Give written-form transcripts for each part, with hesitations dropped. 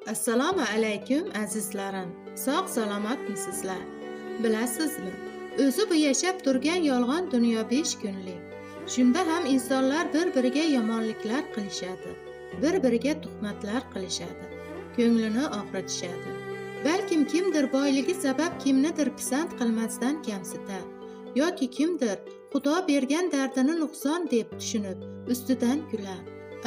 Assalomu alaykum azizlarim. Sog' salomatmisizlar? Bilasizmi? O'zi bu yashab turgan yolg'on dunyo 5 kunlik. Shunda ham insonlar bir-biriga yomonliklar qilishadi, bir-biriga tuhmatlar qilishadi, ko'nglini og'ritishadi. Balkim kimdir boyligi sabab kimnidir pisand qilmasdan kamsitar yoki kimdir Xudo bergan dardini nuqson deb tushunib ustidan kular.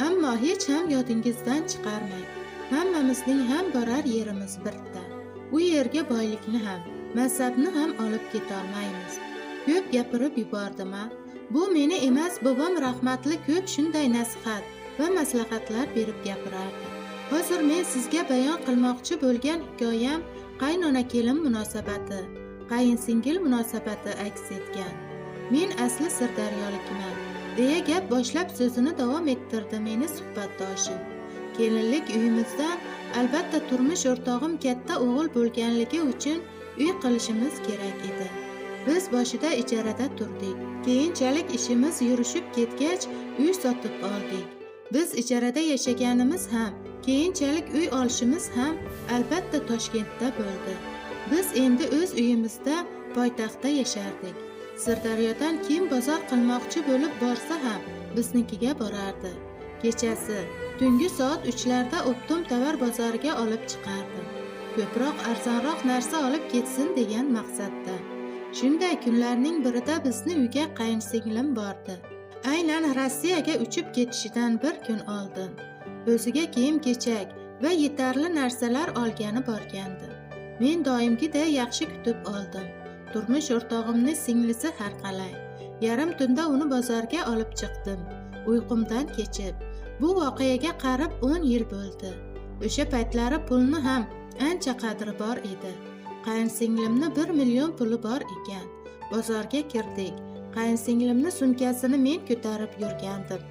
Ammo hech ham yodingizdan chiqarmang. Hammamizning ham borar yerimiz bitta. U yerga boylikni ham, mansabni ham olib ketolmaymiz. Ko'p gapirib yubordim-a? Bu meni emas, bobom rahmatli ko'p shunday nasihat va maslahatlar berib gapirardi. Hozir men sizga bayon qilmoqchi bo'lgan hikoyam qaynona kelin munosabati, qayinsingil munosabati aks etgan. Men asli Sirdaryolikman, deya gap boshlab so'zini davom ettirdi meni suhbatdoshim. Kelinlik uyimizdan albatta turmush o'rtog'im katta o'g'il bo'lganligi uchun uy qilishimiz kerak edi. Biz boshida ijarada turdik. Keyinchalik ishimiz yurishib ketgach, uy sotib oldik. Biz ijarada yashaganimiz ham, keyinchalik uy olishimiz ham albatta Toshkentda bo'ldi. Biz endi o'z uyimizda poytaxtda yashardik. Sirdaryodan kim bozor qilmoqchi bo'lib borsa ham biznikiga borardi. Kechasi tungi soat 3larda Optum tovar bozoriga olib chiqardim. Ko'proq arzonroq narsa olib ketsin degan maqsadda. Shunday kunlarning birida bizni uyga qayinsinglim bordi. Aynan Rossiyaga uchib ketishidan bir kun oldin. O'ziga kiyim-kechak va yetarli narsalar olgani borgandi. Men doimgiday yaxshi kutib oldim. Turmush o'rtog'imning singlisi har qalay. Yarim tunda uni bozorga olib chiqdim. Uyqumdan kechib. Bu voqeaga qarib 10 yil bo'ldi. O'sha paytlari pulni ham ancha qadri bor edi. Qayinsinglimni 1 million puli bor ekan. Bozorga kirdik. Qayinsinglimni sumkasini men ko'tarib yurgandim.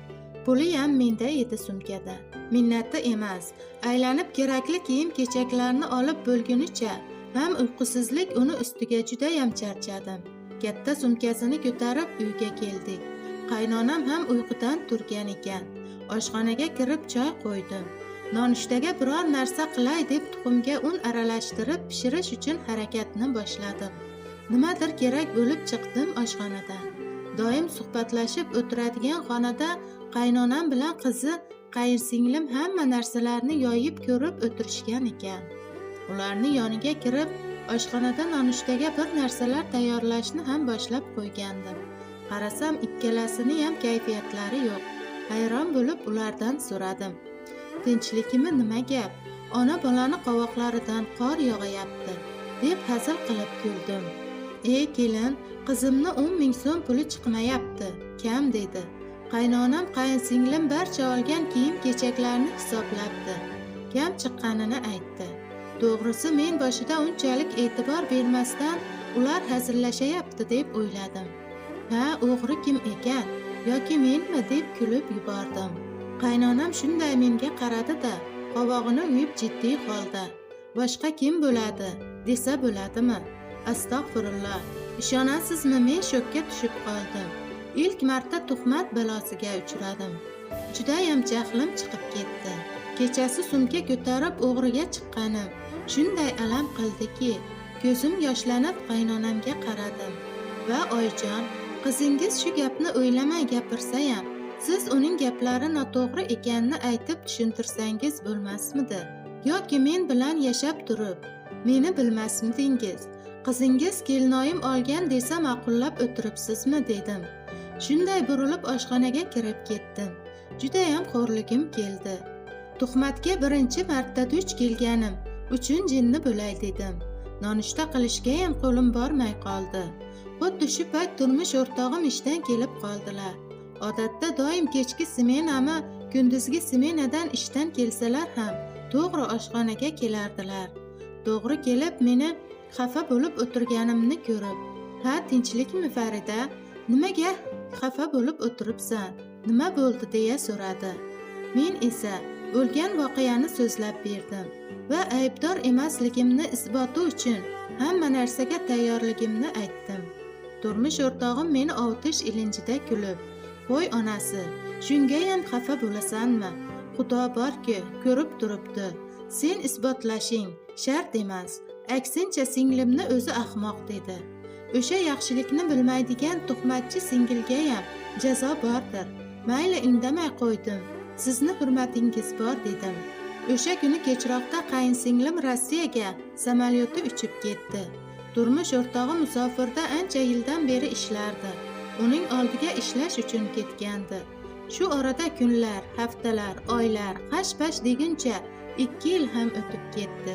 Puli ham menda edi sumkada. Minnati emas, aylanib kerakli kiyim-kechaklarni olib bo'lgunicha ham uyqusizlik uni ustiga juda ham charchadim. Katta sumkasini ko'tarib uyga keldik. Qaynonam ham uyqudan turgan ekan. Oshxonaga kirib choy qo'ydim. Nonushtaga biror narsa qilay deb tuxumga un aralashtirib pishirish uchun harakatni boshladim. Nimadir kerak bo'lib chiqdim oshxonadan. Doim suhbatlashib o'tiradigan xonada qaynonam bilan qizi qayinsinglim hamma narsalarni yoyib ko'rib o'tirishgan ekan. Ularni yoniga kirib, oshxonada nonushtaga bir narsalar tayyorlashni ham boshlab qo'ygandim. Qarasam ikkalasining ham kayfiyatlari yo'q. Hayron bo'lib ulardan so'radim. Tinchlikmi, nima gap? Ona bolani qovoqlaridan qor yog'ayapti, deb hazil qilib kuldim. Ey kelin, qizimni 10 ming so'm puli chiqmayapti, kam dedi. Qaynonam qayinsinglim barcha olgan kiyim-kechaklarni hisoblabdi. Kam chiqqanini aytdi. To'g'risi men boshida unchalik e'tibor bermasdan ular hazillashayapti deb o'yladim. Ha, o'g'ri kim ekan yoki menmi deb kulib yubordim. Qaynonam shunday menga qaradi-da, qovog'ini uyib jiddiy holda. Boshqa kim bo'ladi, desa bo'ladimi? Astag'firulloh. Ishonasizmi, men shokka tushib qoldim. İlk marta tuhmat balosiga uchradim. Juda ham jahlim chiqib ketdi. Kechasi sumka ko'tarib o'g'riga chiqqanim shunday alam qildiki, ko'zim yoshlanib qaynonamga qaradim. Va oyijon, qizingiz shu gapni o'ylamay gapirsa ham, siz uning gaplari noto'g'ri ekanini aytib tushuntirsangiz bo'lmasmidi? Yoki men bilan yashab turib, meni bilmasmidingiz? Qizingiz kelinoyim olgan desa ma'qullab o'tiribsizmi dedim. Shunday burilib oshxonaga kirib ketdim. Juda ham xo'rligim keldi. Tuhmatga birinchi marta duch kelganim uchun jinni bo'lay dedim. Nonushta qilishga ham qo'lim bormay qoldi. Xuddi shu payt turmush o'rtog'im ishdan kelib qoldilar. Odatda doim kechki smenami, kunduzgi smenadan ishdan kelsalar ham to'g'ri oshxonaga kelardilar. To'g'ri kelib meni xafa bo'lib o'tirganimni ko'rib, "Ha, tinchlikmi Farida? Nimaga xafa bo'lib o'tiribsan? Nima bo'ldi?" deya so'radi. Men esa bo'lgan voqeani so'zlab berdim va aybdor emasligimni isboti uchun hamma narsaga tayyorligimni aytdim. Turmush o'rtog'im meni ovutish ilinjida kulib, "Qo'y onasi, shunga ham xafa bo'lasanmi? Xudo borki, ko'rib turibdi. Sen isbotlashing shart emas, aksincha singlimni o'zi ahmoq dedi. O'sha yaxshilikni bilmaydigan tuhmatchi singilgayam jazo bordir. Mayli, indamay qo'ydim. Sizni hurmatingiz bor dedim. O'sha kuni kechroqda qayinsinglim Rossiyaga samolyoti uchib ketdi. Turmush o'rtog'i musofirda ancha yildan beri ishlardi. Uning oldiga ishlash uchun ketgandi. Shu orada kunlar, haftalar, oylar hash-pash deguncha 2 yil ham o'tib ketdi.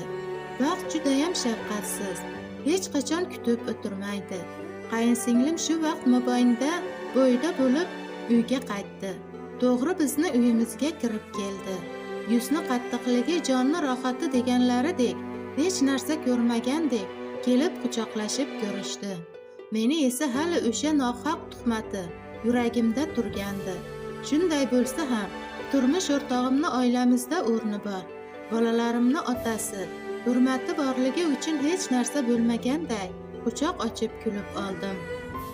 Vaqt judayam shafqatsiz, hech qachon kutib o'tirmaydi. Qayinsinglim shu vaqt mobaynida bo'yda bo'lib uyga qaytdi. To'g'ri bizni uyimizga kirib keldi. Yuzni qattiqligi, jonni rohati deganlaridek, hech narsa ko'rmagandek kelib quchoqlashib ko'rishdi. Meni esa hali o'sha nohaq tuhmati yuragimda turgandi. Shunday bo'lsa ham, turmush o'rtog'imni oilamizda o'rni bor. Bolalarimni otasi, hurmati borligi uchun hech narsa bo'lmaganday quchoq ochib kulib oldim.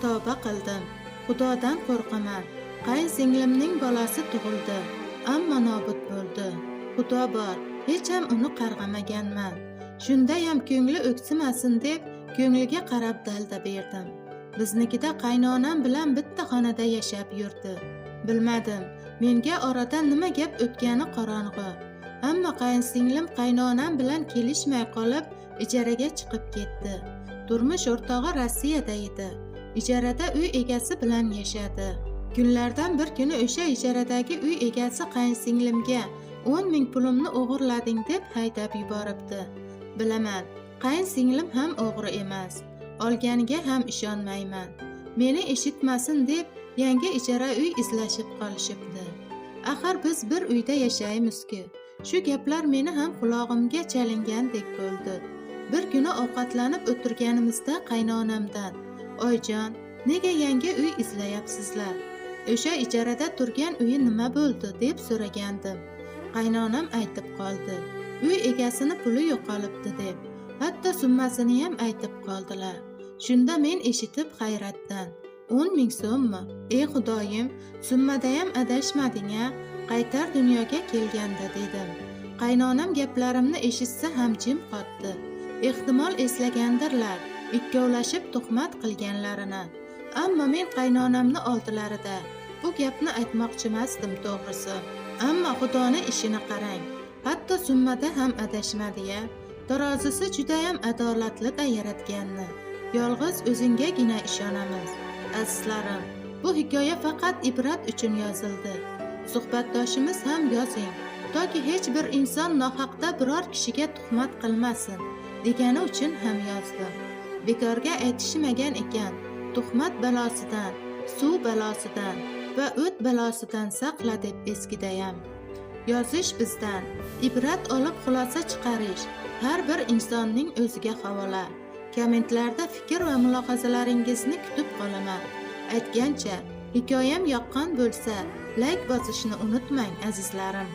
Tavba qildim. Xudodan qo'rqaman. Qayinsinglimning bolasi tug'ildi, ammo nobud bo'ldi. Xudo bor, hech ham uni qarg'amaganman. Shundayam ko'ngli o'ksimasin deb ko'ngliga qarab dalda berdim. Biznikida qaynonam bilan bitta xonada yashab yurdi. Bilmadim, menga orada nima gap o'tgani qorong'u. Ammo qayinsinglim qaynonam bilan kelishmay qolib, ijaraga chiqib ketdi. Turmush o'rtog'i Rossiyada edi. Ijarada uy egasi bilan yashadi. Kunlardan bir kuni o'sha ijaradagi uy egasi qayinsinglimga 10 ming pulimni o'g'irlading deb haydab yuboribdi. Bilaman, qayinsinglim ham o'g'ri emas. Olganiga ham ishonmayman. Meni eshitmasin deb yangi ijara uy izlashib qolishibdi. Axir biz bir uyda yashaymiz-ku. Shu gaplar meni ham qulog'imga chalingandek bo'ldi. Bir kuni ovqatlanib o'tirganimizda qaynonamdan, "Oyjon, nega yangi uy izlayapsizlar? O'sha ijarada turgan uyi nima bo'ldi?" deb so'ragandim. Qaynonam aytib qoldi. Uy egasini puli yo'qolibdi deb. Hatto summasini ham aytib qoldilar. Shunda men eshitib hayratdan, 10 ming so'mmi? Ey Xudoyim, summada ham adashmading-a? Qaytar dunyoga kelganda dedim. Qaynonam gaplarimni eshitsa ham jim qotdi. Ehtimol eslagandirlar, ikkovlashib tuhmat qilganlarini. Ammo men qaynonamni oldilarida bu gapni aytmoqchimasdim to'g'risi. Ammo Xudoni ishini qarang. Hatto summada ham adashmadi-ya. Tarozisi juda ham adolatli yaratganni. Yolg'iz o'zingagina ishonamiz. Azizlarim, bu hikoya faqat ibrat uchun yozildi. Suhbatdoshimiz ham yozing, toki hech bir inson nohaqda biror kishiga tuhmat qilmasin degani uchun ham yozdim. Bekorga aytishmagan ekan, tuhmat balosidan, suv balosidan va o't balosidan saqla deb eskidayam. Yozish bizdan, ibrat olib xulosa chiqarish har bir insonning o'ziga havola. Kommentlarda fikr va mulohazalaringizni kutib qolaman. Aytgancha, hikoyam yoqqan bo'lsa, like bosishni unutmang azizlarim.